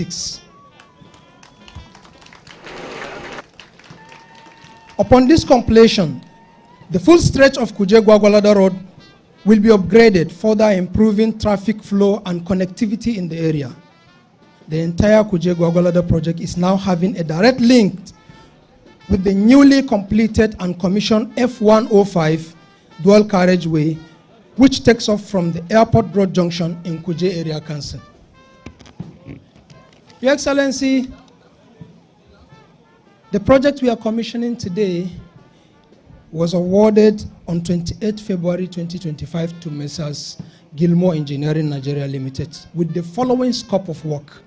2026. Upon this completion, the full stretch of Kuje-Gwagwalada Road will be upgraded, further improving traffic flow and connectivity in the area. The entire Kuje-Gwagwalada project is now having a direct link with the newly completed and commissioned F105 dual carriageway, which takes off from the Airport Road Junction in Kuje Area Council. Your Excellency, the project we are commissioning today was awarded on 28 February 2025 to Messrs. Gilmore Engineering Nigeria Limited with the following scope of work: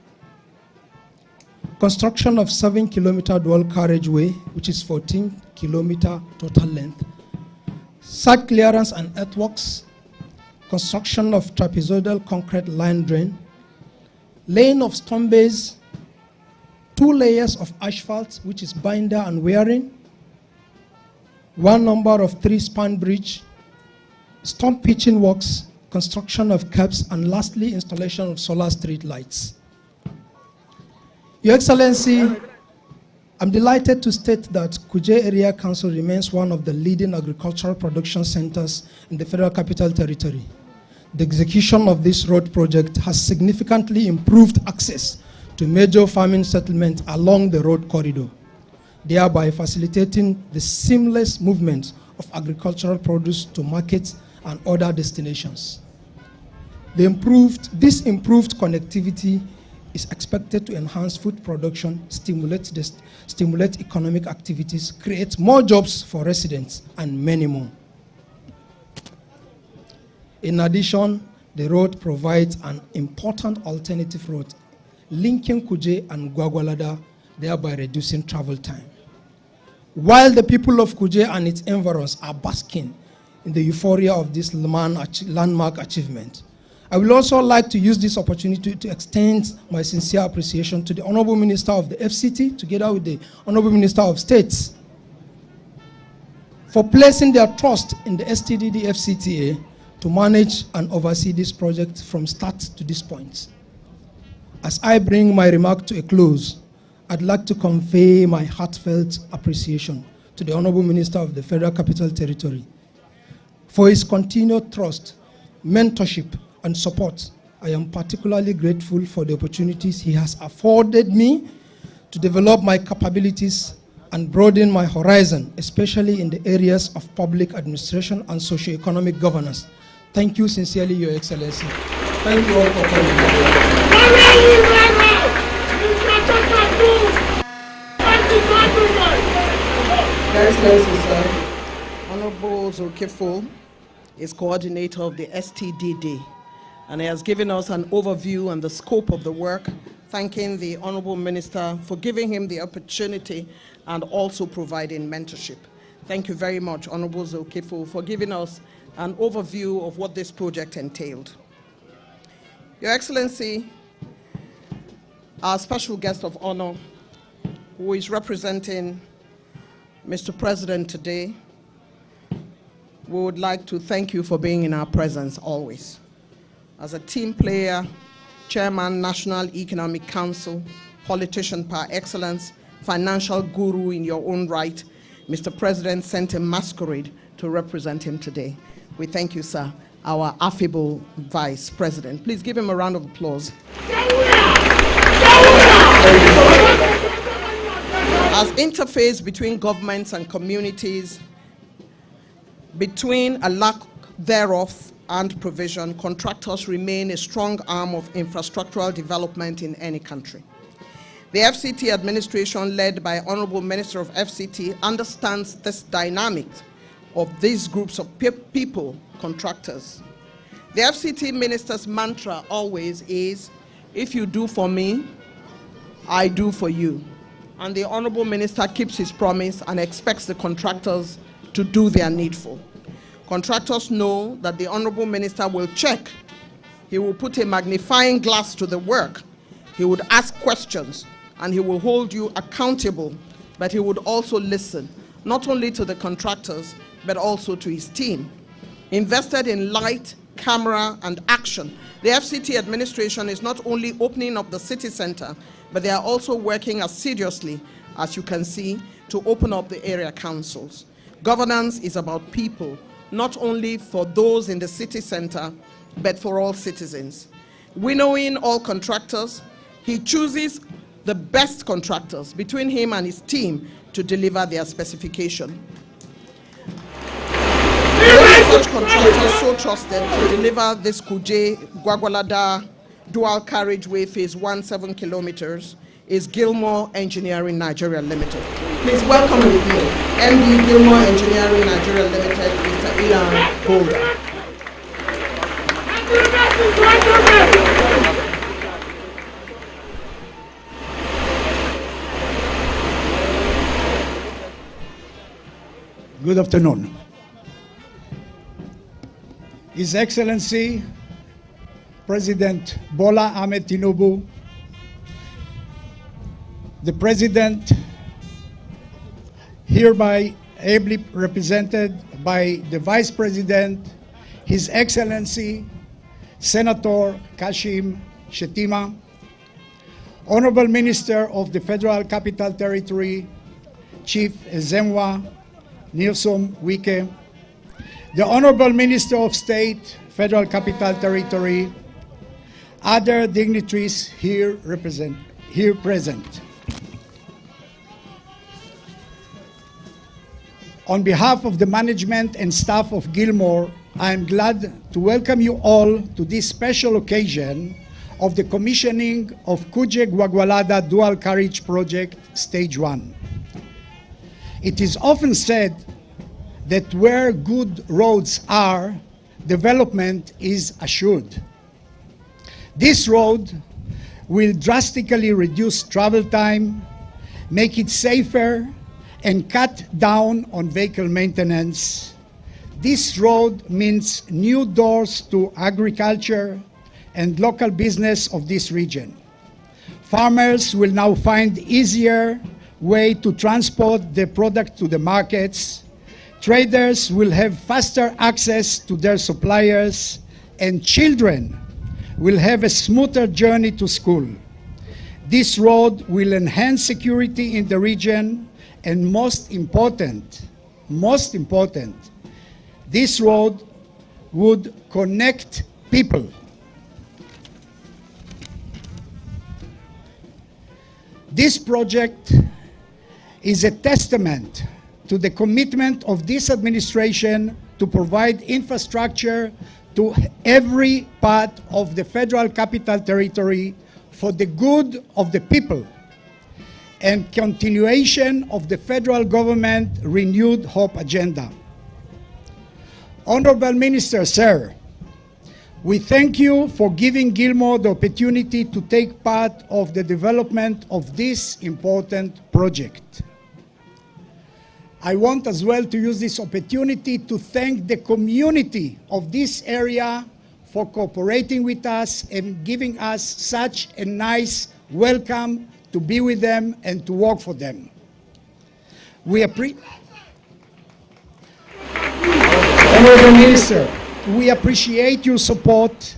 construction of 7-kilometer dual carriageway, which is 14-kilometer total length, site clearance and earthworks, construction of trapezoidal concrete line drain, laying of stone base, 2 layers of asphalt, which is binder and wearing, 1 number of 3-span bridge, stone pitching works, construction of curbs, and lastly, installation of solar street lights. Your Excellency, I'm delighted to state that Kuje Area Council remains one of the leading agricultural production centers in the Federal Capital Territory. The execution of this road project has significantly improved access to major farming settlements along the road corridor, thereby facilitating the seamless movement of agricultural produce to markets and other destinations. This improved connectivity is expected to enhance food production, stimulate economic activities, create more jobs for residents, and many more. In addition, the road provides an important alternative route linking Kuje and Gwagwalada, thereby reducing travel time. While the people of Kuje and its environs are basking in the euphoria of this landmark achievement, I would also like to use this opportunity to extend my sincere appreciation to the Honorable Minister of the FCT, together with the Honorable Minister of States, for placing their trust in the STDD FCTA to manage and oversee this project from start to this point. As I bring my remark to a close, I'd like to convey my heartfelt appreciation to the Honorable Minister of the Federal Capital Territory for his continued trust, mentorship, and support. I am particularly grateful for the opportunities he has afforded me to develop my capabilities and broaden my horizon, especially in the areas of public administration and socio-economic governance. Thank you sincerely, Your Excellency. Thank you all for coming. Your Excellency, sir, Honorable Zulkifil is coordinator of the STDD, and he has given us an overview on the scope of the work, thanking the Honorable Minister for giving him the opportunity and also providing mentorship. Thank you very much, Honorable Zulkifil, for giving us an overview of what this project entailed. Your Excellency, our special guest of honor, who is representing Mr. President today, we would like to thank you for being in our presence always. As a team player, Chairman, National Economic Council, politician par excellence, financial guru in your own right, Mr. President sent a masquerade to represent him today. We thank you, sir, our affable Vice President. Please give him a round of applause. As interface between governments and communities, between a lack thereof and provision, contractors remain a strong arm of infrastructural development in any country. The FCT administration, led by Honorable Minister of FCT, understands this dynamic of these groups of people, contractors. The FCT minister's mantra always is, if you do for me, I do for you. And the Honorable Minister keeps his promise and expects the contractors to do their needful. Contractors know that the Honorable Minister will check. He will put a magnifying glass to the work. He would ask questions, and he will hold you accountable, but he would also listen, not only to the contractors, but also to his team. Invested in light, camera, and action. The FCT administration is not only opening up the city center, but they are also working assiduously, as you can see, to open up the area councils. Governance is about people, not only for those in the city center, but for all citizens. Winnowing all contractors, he chooses the best contractors between him and his team to deliver their specification. Such contractors so trusted to deliver this Kuje Gwagwalada dual carriageway phase 1 7 kilometers is Gilmore Engineering Nigeria Limited. Please welcome with me MD Gilmore Engineering Nigeria Limited, Mr. Ilan Golda. Good afternoon. His Excellency President Bola Ahmed Tinubu, the President, hereby ably represented by the Vice President, His Excellency Senator Kashim Shettima, Honorable Minister of the Federal Capital Territory, Chief Ezemwa Nilsom Wike, the Honorable Minister of State, Federal Capital Territory, other dignitaries here present. On behalf of the management and staff of Gilmore, I am glad to welcome you all to this special occasion of the commissioning of Kuje Gwagwalada Dual Carriage Project Stage 1. It is often said that where good roads are, development is assured. This road will drastically reduce travel time, make it safer, and cut down on vehicle maintenance. This road means new doors to agriculture and local business of this region. Farmers will now find easier way to transport their product to the markets. Traders will have faster access to their suppliers, and children will have a smoother journey to school. This road will enhance security in the region, and most important, this road would connect people. This project is a testament to the commitment of this administration to provide infrastructure to every part of the Federal Capital Territory for the good of the people, and continuation of the federal government renewed Hope agenda. Honorable Minister, sir, we thank you for giving Gilmore the opportunity to take part of the development of this important project. I want as well to use this opportunity to thank the community of this area for cooperating with us and giving us such a nice welcome to be with them and to work for them. Honorable Minister, we appreciate your support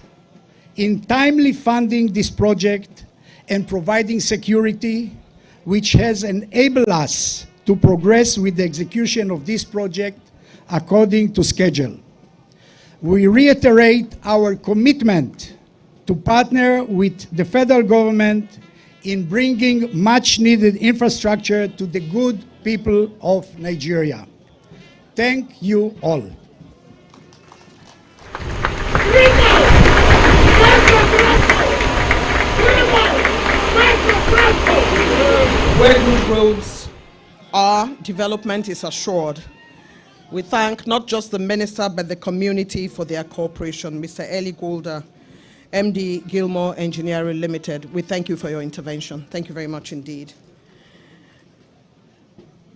in timely funding this project and providing security, which has enabled us to progress with the execution of this project according to schedule. We reiterate our commitment to partner with the federal government in bringing much-needed infrastructure to the good people of Nigeria. Thank you all. Where good roads are, development is assured. We thank not just the minister, but the community for their cooperation. Mr. Eli Golda, MD Gilmore Engineering Limited, we thank you for your intervention. Thank you very much indeed.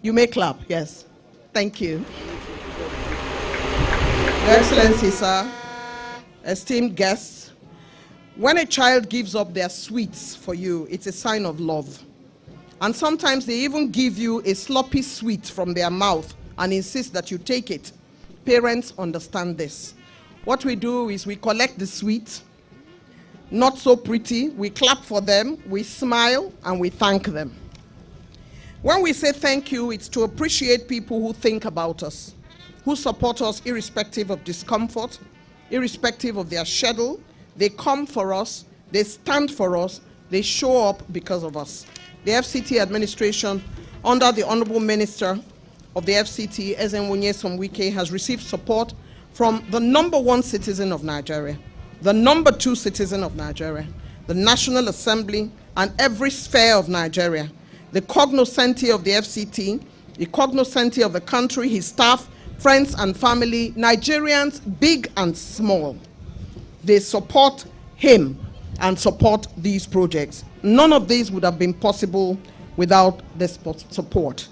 You may clap, yes. Thank you. Your Excellency, sir, esteemed guests, when a child gives up their sweets for you, it's a sign of love. And sometimes they even give you a sloppy sweet from their mouth and insist that you take it. Parents understand this. What we do is we collect the sweet, not so pretty, we clap for them, we smile, and we thank them. When we say thank you, it's to appreciate people who think about us, who support us irrespective of discomfort, irrespective of their schedule. They come for us, they stand for us, they show up because of us. The FCT administration, under the Honorable Minister of the FCT, Ezenwonye Somwike, has received support from the #1 citizen of Nigeria, the #2 citizen of Nigeria, the National Assembly, and every sphere of Nigeria, the cognoscenti of the FCT, the cognoscenti of the country, his staff, friends and family, Nigerians big and small. They support him and support these projects. None of these would have been possible without this support.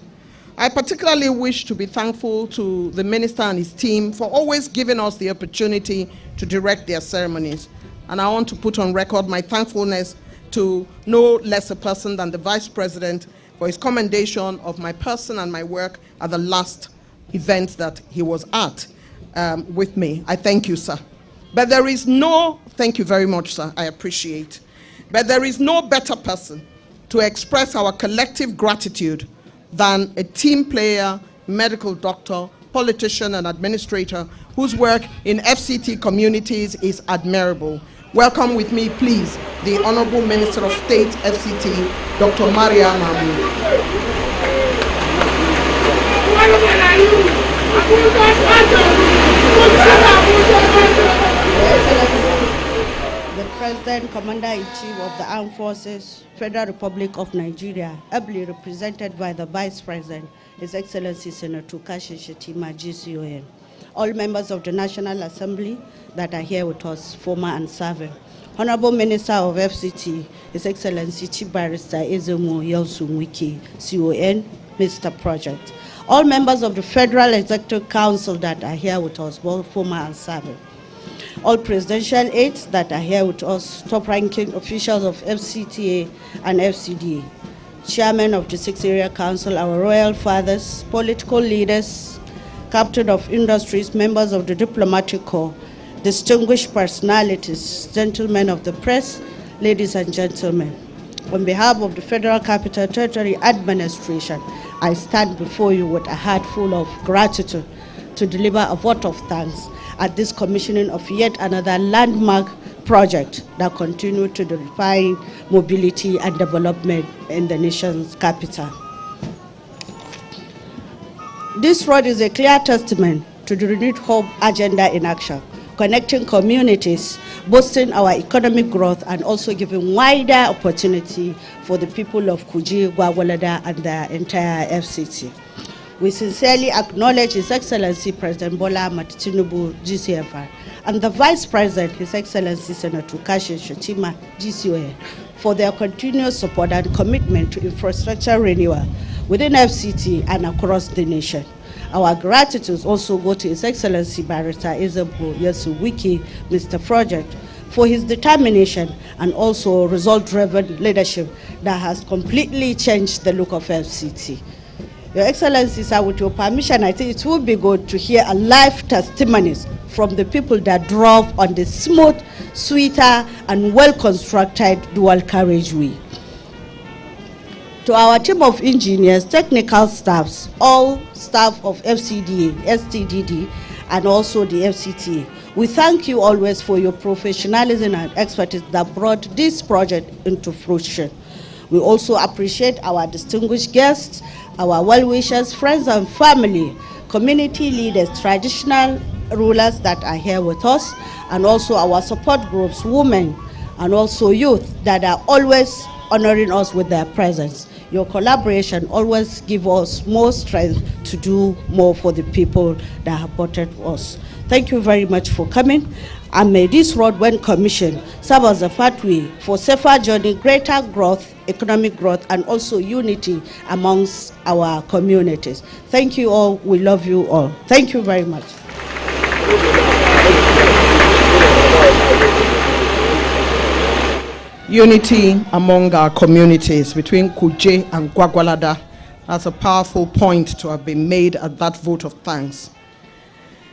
I particularly wish to be thankful to the minister and his team for always giving us the opportunity to direct their ceremonies. And I want to put on record my thankfulness to no less a person than the Vice President for his commendation of my person and my work at the last event that he was at with me. I thank you, sir. But there is no, thank you very much, sir, I appreciate. But there is no better person to express our collective gratitude than a team player, medical doctor, politician, and administrator whose work in FCT communities is admirable. Welcome with me, please, the Honorable Minister of State, FCT, Dr. Maria Mahmoud. The President, Commander-in-Chief of the Armed Forces, Federal Republic of Nigeria, ably represented by the Vice President, His Excellency Senator Kashi Shetima, GCON. All members of the National Assembly that are here with us, former and serving. Honorable Minister of FCT, His Excellency Chief Barrister Ezemo Yelsumwiki, CON, Mr. Project. All members of the Federal Executive Council that are here with us, both former and serving. All presidential aides that are here with us, top-ranking officials of FCTA and FCDA, chairman of the 6th Area Council, our royal fathers, political leaders, captain of industries, members of the diplomatic corps, distinguished personalities, gentlemen of the press, ladies and gentlemen. On behalf of the Federal Capital Territory Administration, I stand before you with a heart full of gratitude to deliver a vote of thanks at this commissioning of yet another landmark project that continue to define mobility and development in the nation's capital. This road is a clear testament to the renewed hope agenda in action, connecting communities, boosting our economic growth, and also giving wider opportunity for the people of Kuje, Gwagwalada, and the entire FCT. We sincerely acknowledge His Excellency President Bola Ahmed Tinubu, GCFR, and the Vice President, His Excellency Senator Kashi Shetima, GCON, for their continuous support and commitment to infrastructure renewal within FCT and across the nation. Our gratitude also go to His Excellency Barrister Ezebo Yesuwiki, Mr. Project, for his determination and also result-driven leadership that has completely changed the look of FCT. Your Excellency, sir, with your permission, I think it would be good to hear a live testimonies from the people that drove on the smooth, sweeter, and well-constructed dual carriageway. To our team of engineers, technical staffs, all staff of FCDA, STDD, and also the FCTA, we thank you always for your professionalism and expertise that brought this project into fruition. We also appreciate our distinguished guests, our well-wishers, friends and family, community leaders, traditional rulers that are here with us, and also our support groups, women, and also youth that are always honoring us with their presence. Your collaboration always gives us more strength to do more for the people that have voted us. Thank you very much for coming. And may this road, when commissioned, serve as a pathway for safer journey, greater growth, economic growth, and also unity amongst our communities. Thank you all. We love you all. Thank you very much. Unity among our communities between Kuje and Gwagwalada. That's a powerful point to have been made at that vote of thanks.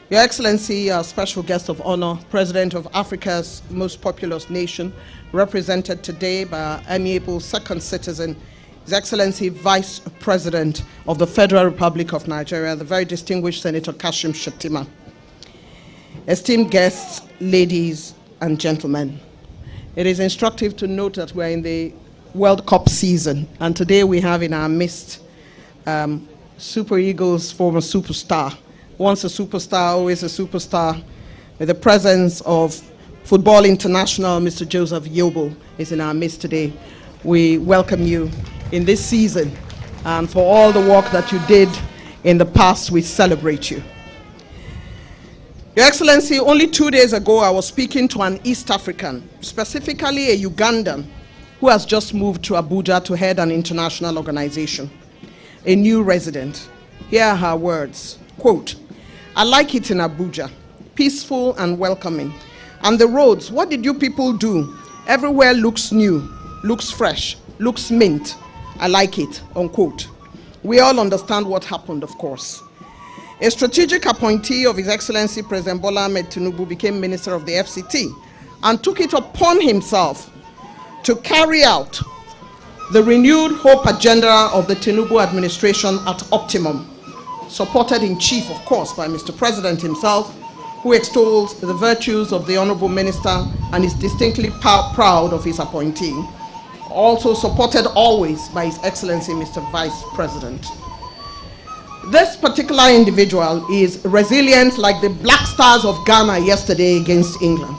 Your Excellency, our special guest of honor, President of Africa's most populous nation, represented today by our amiable second citizen, His Excellency Vice President of the Federal Republic of Nigeria, the very distinguished Senator Kashim Shettima. Esteemed guests, ladies and gentlemen, it is instructive to note that we're in the World Cup season, and today we have in our midst Super Eagles' former superstar, once a superstar, always a superstar, with the presence of football international Mr. Joseph Yobo is in our midst today. We welcome you in this season, and for all the work that you did in the past, we celebrate you. Your Excellency, only 2 days ago I was speaking to an East African, specifically a Ugandan, who has just moved to Abuja to head an international organization, a new resident. Here are her words, quote, "I like it in Abuja, peaceful and welcoming. And the roads, what did you people do? Everywhere looks new, looks fresh, looks mint. I like it," unquote. We all understand what happened, of course. A strategic appointee of His Excellency President Bola Ahmed Tinubu became Minister of the FCT and took it upon himself to carry out the renewed hope agenda of the Tinubu administration at optimum, supported in chief, of course, by Mr. President himself, who extols the virtues of the Honorable Minister and is distinctly proud of his appointee, also supported always by His Excellency Mr. Vice President. This particular individual is resilient like the Black Stars of Ghana yesterday against England.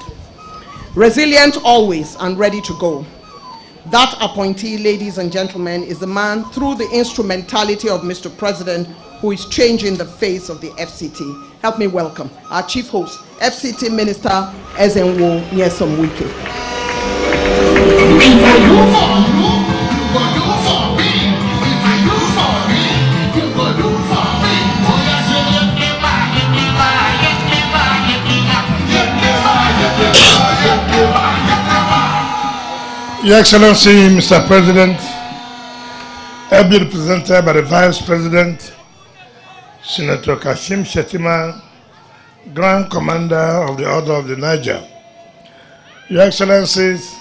Resilient always and ready to go. That appointee, ladies and gentlemen, is the man through the instrumentality of Mr. President who is changing the face of the FCT. Help me welcome our chief host, FCT Minister Ezenwo Nyesom Wike. Your Excellency, Mr. President, ably represented by the Vice President, Senator Kashim Shettima, Grand Commander of the Order of the Niger. Your Excellencies,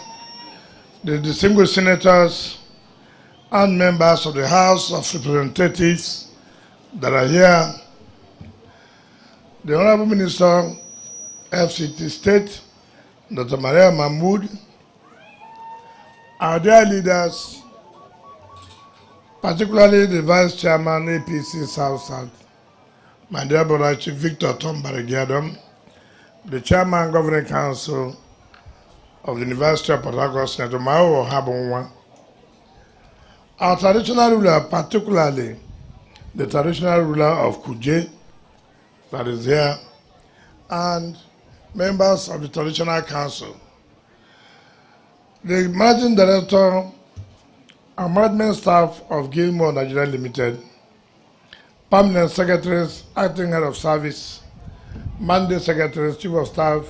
the distinguished senators and members of the House of Representatives that are here, the Honorable Minister, FCT State, Dr. Maria Mahmoud, our dear leaders, particularly the Vice Chairman, APC South, my dear brother Chief Victor Tombarigiadom, the Chairman Governing Council of the University of Port Harcourt, Senator Mao Habonwa, our traditional ruler, particularly the traditional ruler of Kuje, that is here, and members of the Traditional Council, the Managing Director and Management Staff of Gilmore Nigeria Limited, Permanent Secretaries, Acting Head of Service, Mandate Secretaries, Chief of Staff,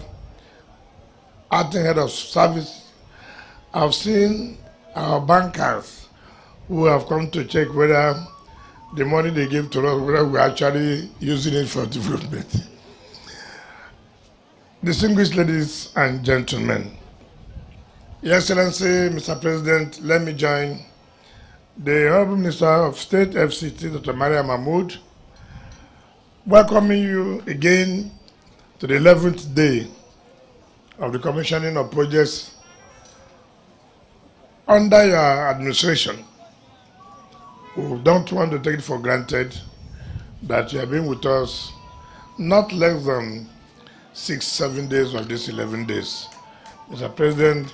Acting Head of Service. I've seen our bankers who have come to check whether the money they give to us, whether we're actually using it for development. Distinguished ladies and gentlemen, Your Excellency, Mr. President, let me join the Honorable Minister of State FCT, Dr. Maria Mahmoud, welcoming you again to the 11th day of the commissioning of projects under your administration. We don't want to take it for granted that you have been with us not less than 6-7 days of these 11 days. Mr. President,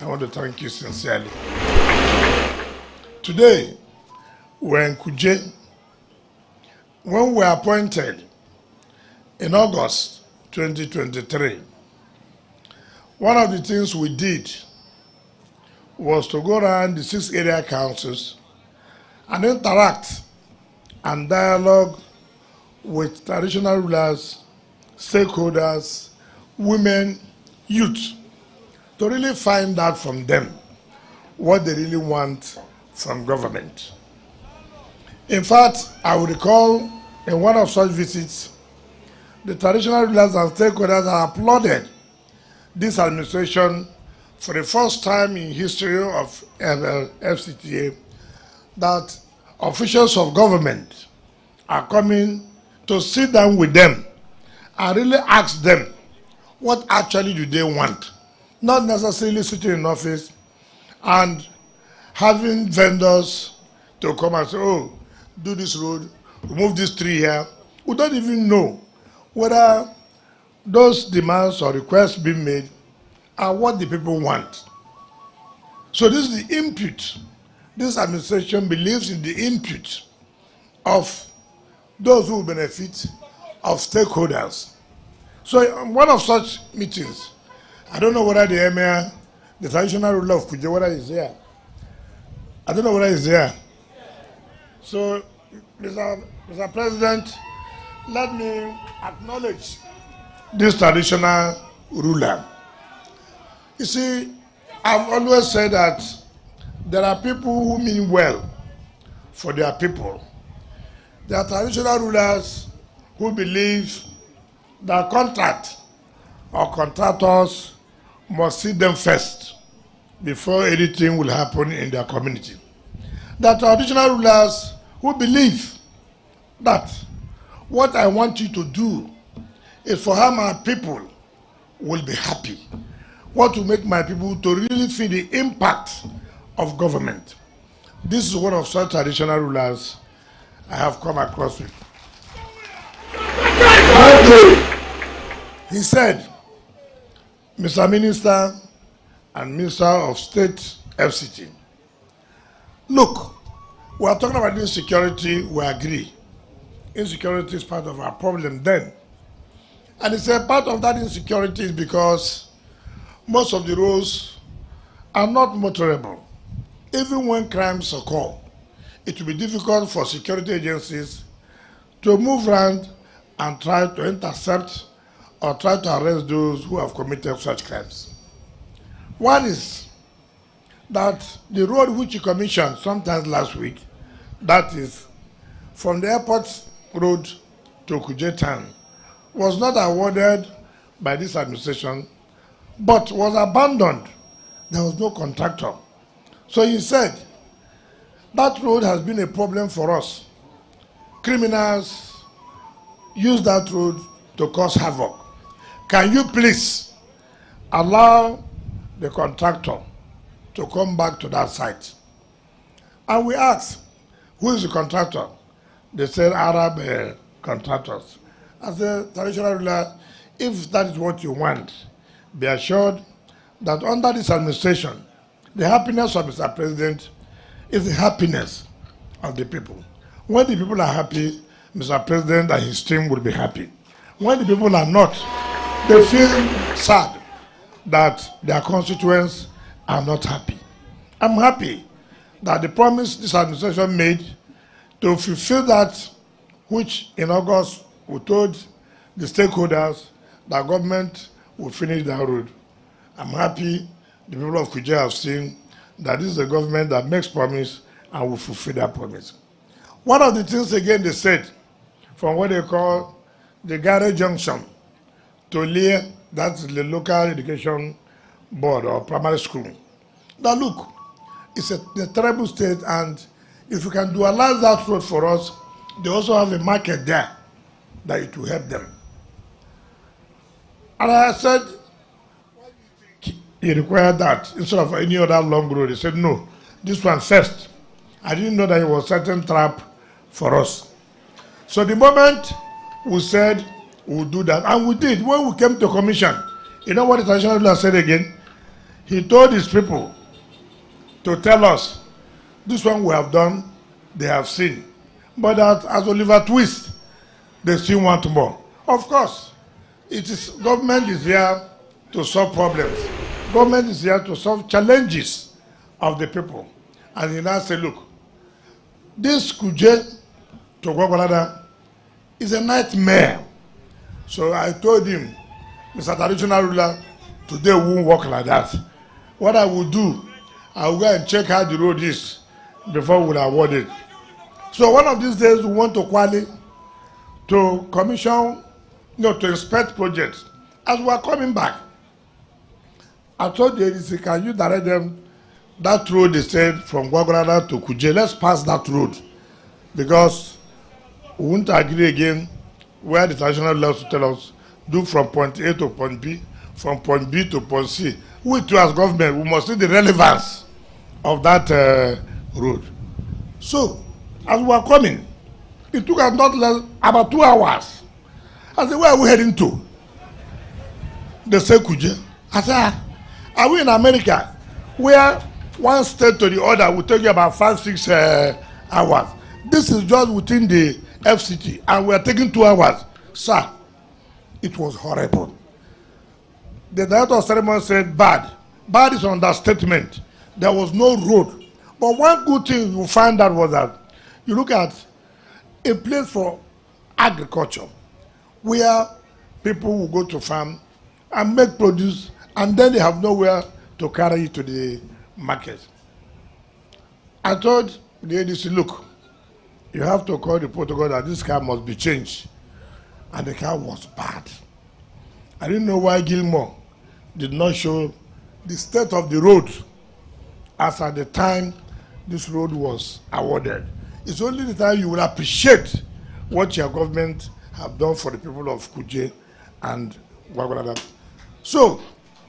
I want to thank you sincerely. Today, we're in Kuje. When we were appointed in August 2023, one of the things we did was to go around the 6 area councils and interact and dialogue with traditional rulers, stakeholders, women, youth, to really find out from them what they really want from government. In fact, I would recall in one of such visits, the traditional rulers and stakeholders have applauded this administration for the first time in history of FCTA that officials of government are coming to sit down with them and really ask them what actually do they want. Not necessarily sitting in office and having vendors to come and say, oh, do this road, remove this tree here. We don't even know whether those demands or requests being made are what the people want. So this is the input. This administration believes in the input of those who benefit, of stakeholders. So in one of such meetings, I don't know whether the emir, the traditional ruler of Kuje, whether he's there. I don't know whether he's there. So, Mr. President, let me acknowledge this traditional ruler. You see, I've always said that there are people who mean well for their people. There are traditional rulers who believe that contract or contractors must see them first before anything will happen in their community. There are traditional rulers who believe that what I want you to do is for how my people will be happy. What will make my people to really feel the impact of government. This is one of such traditional rulers I have come across with. He said, Mr. Minister and Minister of State FCT, look, we are talking about insecurity, we agree. Insecurity is part of our problem then. And he said part of that insecurity is because most of the roads are not motorable. Even when crimes occur, it will be difficult for security agencies to move around and try to intercept or try to arrest those who have committed such crimes. One is that the road which you commissioned sometimes last week, that is from the airport road to Kuje town, was not awarded by this administration, but was abandoned. There was no contractor. So he said, that road has been a problem for us. Criminals use that road to cause havoc. Can you please allow the contractor to come back to that site? And we asked, who is the contractor? They said Arab contractors. As a traditional ruler, if that is what you want, be assured that under this administration, the happiness of Mr. President is the happiness of the people. When the people are happy, Mr. President and his team will be happy. When the people are not, they feel sad that their constituents are not happy. I'm happy that the promise this administration made to fulfill that which in August we told the stakeholders that government will finish that road. I'm happy the people of Kuje have seen that this is a government that makes promise and will fulfill that promise. One of the things again they said from what they call the Garage Junction to Lear, that's the local education board or primary school. Now look, it's a terrible state, and if you can dualize that road for us, they also have a market there that it will help them. And I said, why do you think he required that instead of any other long road? He said, no, this one first. I didn't know that it was a certain trap for us. So the moment we said we'll do that, and we did, when we came to commission, you know what the traditional ruler said again? He told his people to tell us, this one we have done, they have seen. But that as Oliver Twist, they still want more. Of course, government is here to solve problems. Government is here to solve challenges of the people. And he now said, look, this Kuje to Gwagwalada is a nightmare. So I told him, Mr. Traditional Ruler, today we won't work like that. What I will do, I will go and check how the road is before we award it. So one of these days we want to Kwali to commission to inspect projects. As we are coming back, I told the ADC, can you direct them that road they said from Gwagwalada to Kuje? Let's pass that road, because we won't agree again where the traditional laws tell us do from point A to point B, from point B to point C. We too as government, we must see the relevance of that road. So, as we are coming, it took us not less about 2 hours. I said, where are we heading to? They say Kuje. I said, are we in America where one state to the other will take you about 5-6 hours? This is just within the FCT, and we are taking 2 hours. Sir, it was horrible. The director of ceremony said bad. Bad is an understatement. There was no road. But one good thing you find out was that you look at a place for agriculture where people will go to farm and make produce, and then they have nowhere to carry it to the market. I told the ADC, look, you have to call the protocol that this car must be changed. And the car was bad. I didn't know why Gilmore did not show the state of the road as at the time this road was awarded. It's only the time you will appreciate what your government have done for the people of Kuje and Gwagwalada. So,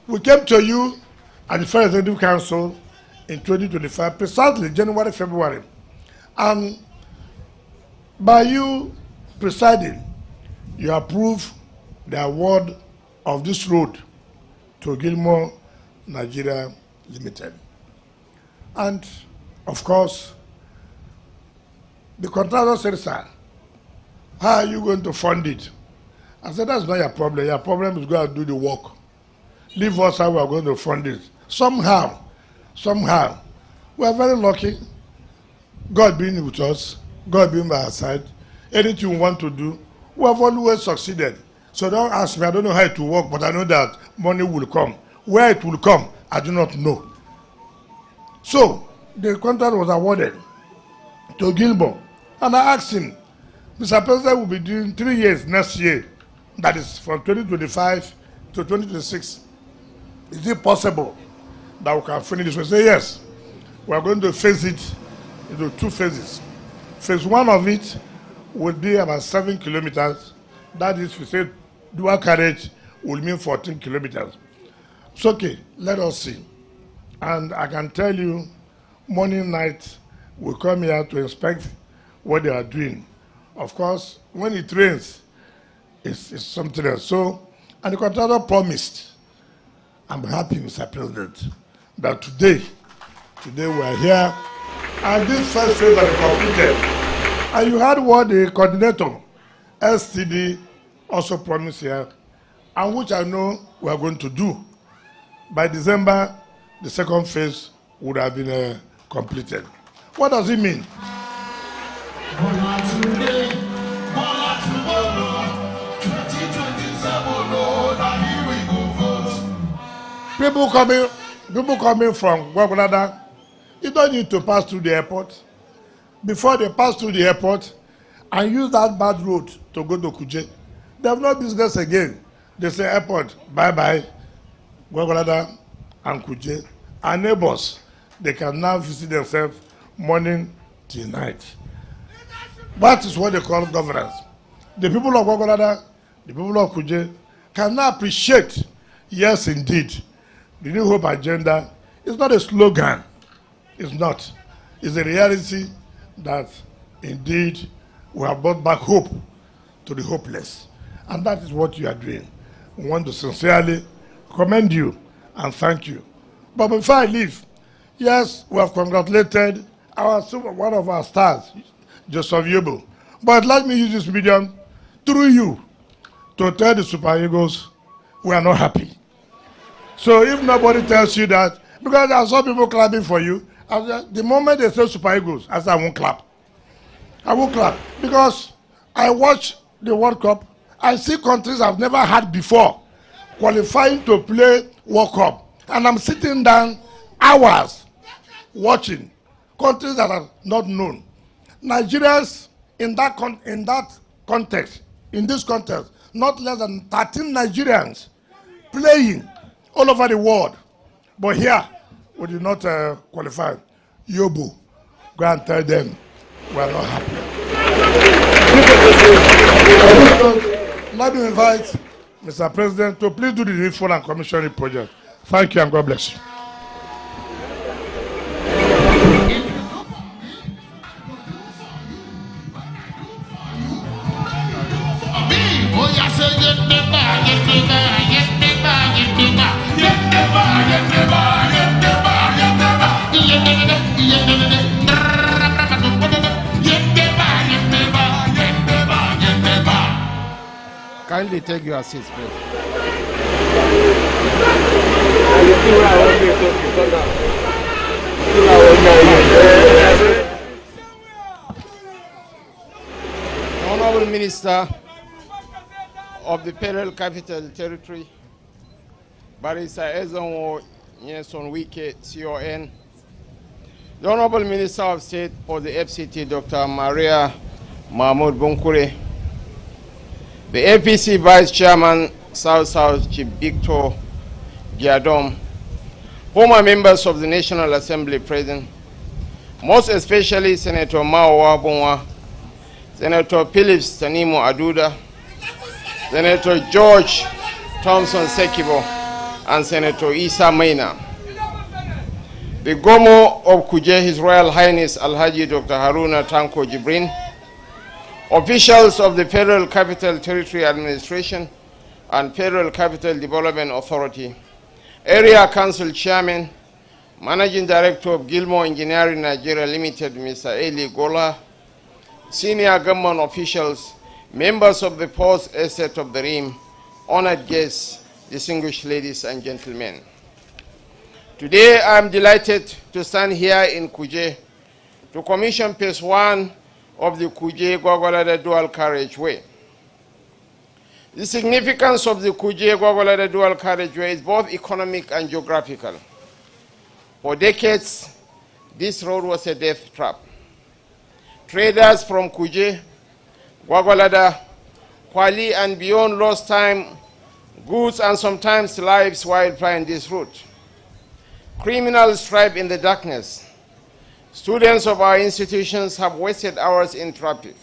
we came to you at the Federal Executive Council in 2025, precisely January, February. And by you presiding, you approve the award of this road to Gilmore Nigeria Limited. And of course, the contractor said, sir, how are you going to fund it? I said, that's not your problem. Your problem is going to do the work. Leave us how we are going to fund it. Somehow, we are very lucky. God being with us, God being by our side. Anything we want to do, we have always succeeded. So don't ask me, I don't know how it will work, but I know that money will come. Where it will come, I do not know. So the contract was awarded to Gilmore. And I asked him, Mr. President will be doing 3 years next year. That is from 2025 to 2026. Is it possible that we can finish this? We say yes. We are going to phase it into 2 phases. Phase 1 of it will be about 7 kilometers. That is, we say dual carriage will mean 14 kilometers. It's okay, let us see. And I can tell you, morning, night, we come here to inspect what they are doing. Of course, when it rains, it's something else. So, and the contractor promised, I'm happy, Mr. President, that today we are here, and this first phase has been completed. And you heard what the coordinator, STD, also promised here, and which I know we are going to do. By December, the second phase would have been completed. What does it mean? People coming from Gwagwalada, you don't need to pass through the airport. Before they pass through the airport and use that bad road to go to Kuje, they have no business again. They say airport, bye-bye, Gwagwalada and Kuje. Our neighbors, they can now visit themselves morning till night. That is what they call governance. The people of Gwagwalada, the people of Kuje can now appreciate, yes indeed, the New Hope agenda is not a slogan. It's not. It's a reality that indeed we have brought back hope to the hopeless. And that is what you are doing. We want to sincerely commend you and thank you. But before I leave, yes, we have congratulated one of our stars, Joseph Yobo. But let me use this medium through you to tell the Super Eagles we are not happy. So if nobody tells you that, because I saw people clapping for you, the moment they say Super Eagles, I say I won't clap. I won't clap because I watch the World Cup. I see countries I've never had before qualifying to play World Cup. And I'm sitting down hours watching countries that are not known. Nigerians in this context, not less than 13 Nigerians playing all over the world. But here, we did not qualify. Yobo, go and tell them we are not happy. Let me invite Mr. President to please do the needful and commissioning project. Thank you and God bless you. Kindly take your seats, please. Honorable Minister of the Federal Capital Territory, Barrister Ezonwo Nyeson Wike, CON, the Honorable Minister of State for the FCT, Dr. Maria Mahmoud Bunkure, the APC Vice Chairman, South Chief Victor Giadom, former members of the National Assembly present, most especially Senator Mao Wabunwa, Senator Phillips Tanimo Aduda, Senator George Thompson Sekibo, and Senator Isa Maina. The Gomo of Kuje, His Royal Highness Alhaji Dr. Haruna Tanko Jibrin, officials of the Federal Capital Territory Administration and Federal Capital Development Authority, Area Council Chairman, Managing Director of Gilmore Engineering Nigeria Limited, Mr. Eli Gola, senior government officials, members of the Post Estate of the Rim, honored guests, distinguished ladies and gentlemen. Today I am delighted to stand here in Kuje to commission phase 1 of the Kuje-Gwagwalada dual carriageway. The significance of the Kuje-Gwagwalada dual carriageway is both economic and geographical. For decades, this road was a death trap. Traders from Kuje, Gwagwalada, Kwali, and beyond lost time, goods, and sometimes lives while flying this route. Criminals strive in the darkness. Students of our institutions have wasted hours in traffic.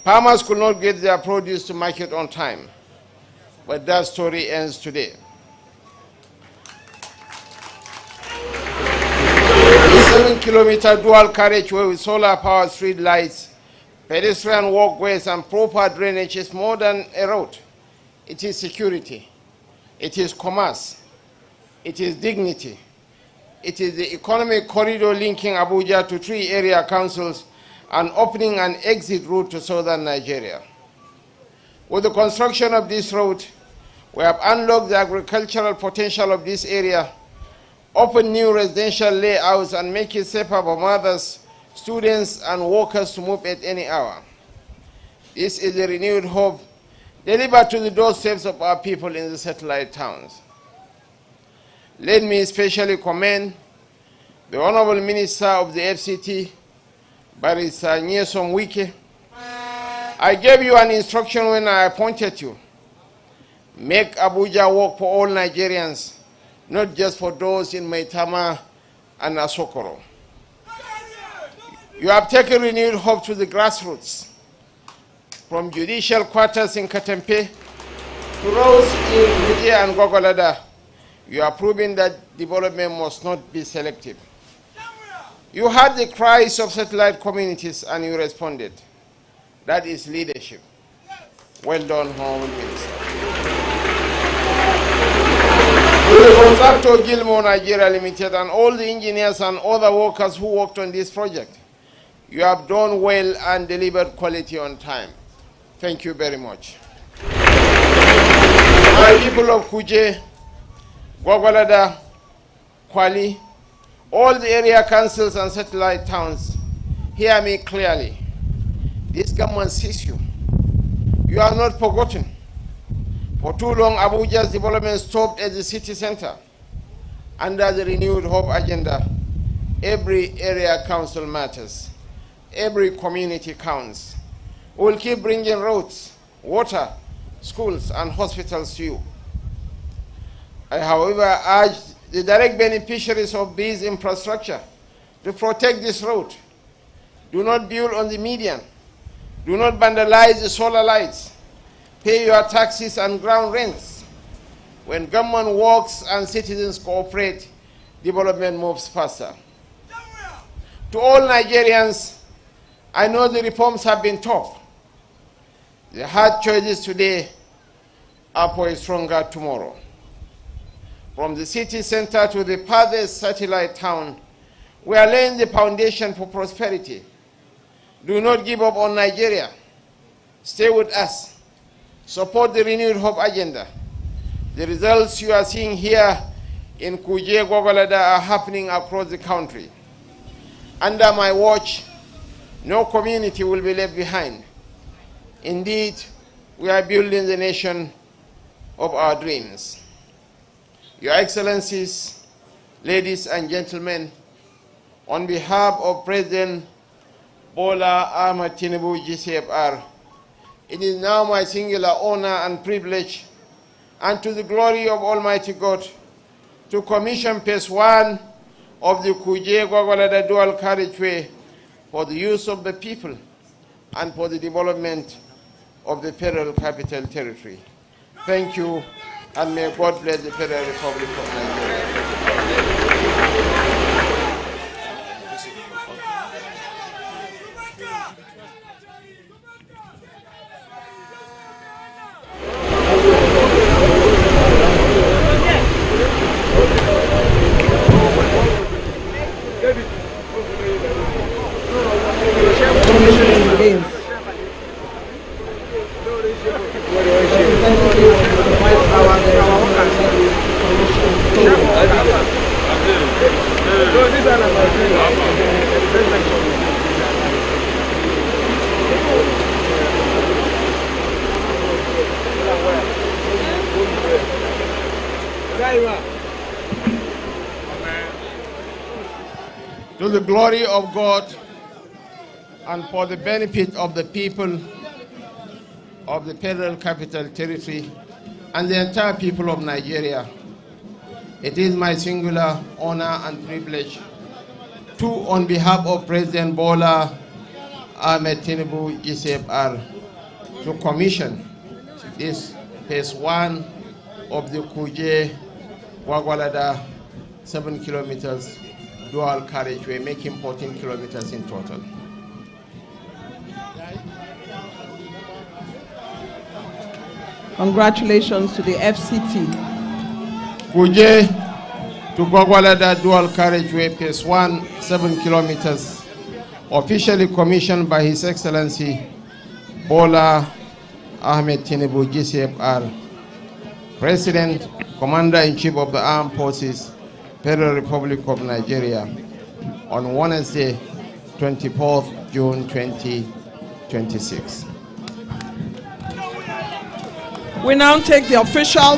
Farmers could not get their produce to market on time. But that story ends today. The 7-kilometer dual carriageway with solar-powered street lights, pedestrian walkways, and proper drainage is more than a road. It is security. It is commerce. It is dignity. It is the economic corridor linking Abuja to 3 area councils and opening an exit route to southern Nigeria. With the construction of this road, we have unlocked the agricultural potential of this area, opened new residential layouts, and make it safer for mothers, students, and workers to move at any hour. This is a renewed hope delivered to the doorsteps of our people in the satellite towns. Let me especially commend the Honorable Minister of the FCT, Barrister Nyesom Wike. I gave you an instruction when I appointed you. Make Abuja work for all Nigerians, not just for those in Maitama and Asokoro. You have taken renewed hope to the grassroots, from judicial quarters in Katempe to roads in Kuje and Gwagwalada. You are proving that development must not be selective. You heard the cries of satellite communities and you responded. That is leadership. Well done, Honorable Minister. To the contractor Gilmore Nigeria Limited and all the engineers and other workers who worked on this project, you have done well and delivered quality on time. Thank you very much. My people of Kuje, Gwagwalada, Kwali, all the area councils and satellite towns, hear me clearly. This government sees you. You are not forgotten. For too long, Abuja's development stopped at the city center. Under the renewed hope agenda, every area council matters. Every community counts. We will keep bringing roads, water, schools, and hospitals to you. I, however, urge the direct beneficiaries of these infrastructure to protect this road. Do not build on the median. Do not vandalize the solar lights. Pay your taxes and ground rents. When government works and citizens cooperate, development moves faster. To all Nigerians, I know the reforms have been tough. The hard choices today are for a stronger tomorrow. From the city center to the farthest satellite town, we are laying the foundation for prosperity. Do not give up on Nigeria. Stay with us. Support the renewed hope agenda. The results you are seeing here in Kuje Gwagwalada are happening across the country. Under my watch, no community will be left behind. Indeed, we are building the nation of our dreams. Your Excellencies, ladies and gentlemen, on behalf of President Bola Ahmed Tinubu, GCFR, it is now my singular honor and privilege, and to the glory of Almighty God, to commission phase 1 of the Kuje Gwagwalada dual carriageway for the use of the people and for the development of the Federal Capital Territory. Thank you, and may God bless the Federal Republic of Nigeria. To the glory of God and for the benefit of the people of the Federal Capital Territory and the entire people of Nigeria, it is my singular honor and privilege to, on behalf of President Bola Ahmed Tinubu, GCFR, to commission this phase 1 of the Kuje Gwagwalada 7 kilometers dual carriageway, making 14 kilometers in total. Congratulations to the FCT. Kuje to Gwagwalada dual carriageway phase 1, 7 kilometers, officially commissioned by His Excellency Bola Ahmed Tinubu, GCFR, President, Commander-in-Chief of the Armed Forces, Federal Republic of Nigeria, on Wednesday, 24th June 2026. We now take the official